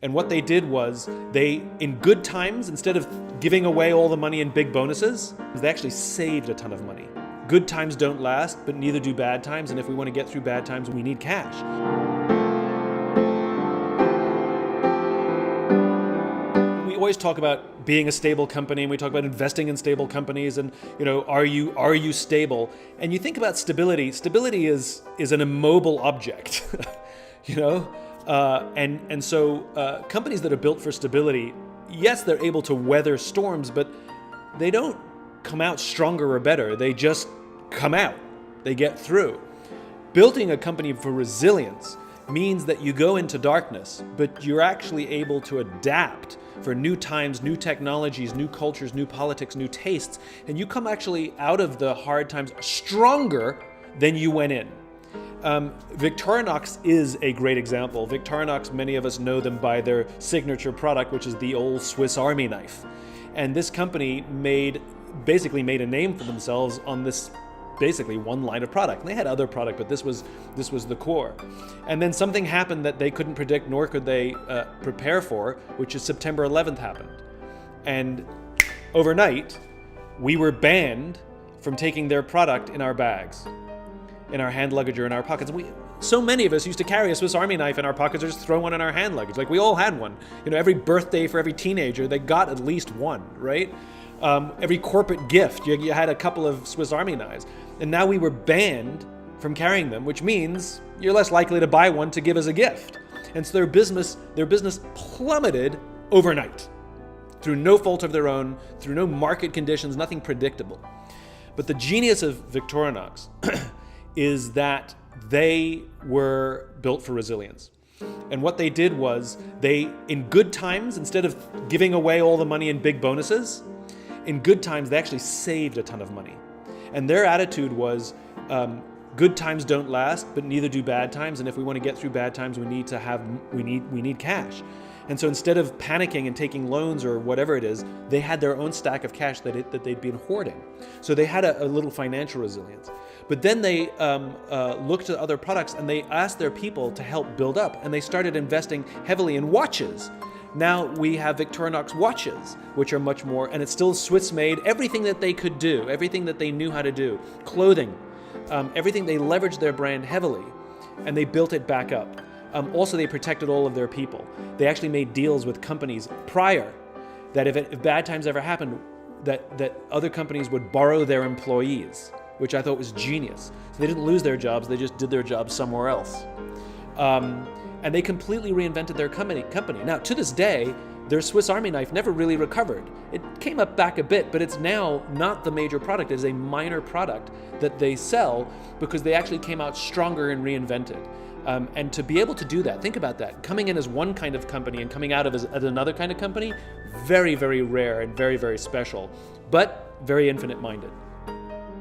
And what they did was in good times, instead of giving away all the money in big bonuses, they actually saved a ton of money. Good times don't last, but neither do bad times. And if we want to get through bad times, we need cash. We always talk about being a stable company, and we talk about investing in stable companies, and are you stable? And you think about stability. Stability is an immobile object, and so companies that are built for stability, yes, they're able to weather storms, but they don't come out stronger or better. They just come out. They get through. Building a company for resilience means that you go into darkness, but you're actually able to adapt for new times, new technologies, new cultures, new politics, new tastes, and you come actually out of the hard times stronger than you went in. Victorinox is a great example. Victorinox, many of us know them by their signature product, which is the old Swiss Army knife. And this company basically made a name for themselves on this basically one line of product. And they had other product, but this was the core. And then something happened that they couldn't predict, nor could they prepare for, which is September 11th happened. And overnight, we were banned from taking their product in our bags, in our hand luggage or in our pockets. So many of us used to carry a Swiss Army knife in our pockets or just throw one in our hand luggage. Like we all had one. Every birthday for every teenager, they got at least one, right? Every corporate gift, you had a couple of Swiss Army knives. And now we were banned from carrying them, which means you're less likely to buy one to give as a gift. And so their business plummeted overnight through no fault of their own, through no market conditions, nothing predictable. But the genius of Victorinox is that they were built for resilience. And what they did was in good times, instead of giving away all the money in big bonuses, in good times, they actually saved a ton of money. And their attitude was, good times don't last, but neither do bad times. And if we want to get through bad times, we need cash. And so instead of panicking and taking loans or whatever it is, they had their own stack of cash that they'd been hoarding. So they had a little financial resilience. But then they looked at other products and they asked their people to help build up. And they started investing heavily in watches. Now we have Victorinox watches, which are much more, and it's still Swiss made, everything that they could do, everything that they knew how to do, clothing, everything, they leveraged their brand heavily and they built it back up. Also, they protected all of their people. They actually made deals with companies prior that if bad times ever happened, that other companies would borrow their employees, which I thought was genius. So they didn't lose their jobs, they just did their jobs somewhere else. And they completely reinvented their company. Now, to this day, their Swiss Army knife never really recovered. It came up back a bit, but it's now not the major product. It is a minor product that they sell because they actually came out stronger and reinvented. And to be able to do that, think about that. Coming in as one kind of company and coming out as another kind of company, very, very rare and very, very special, but very infinite-minded.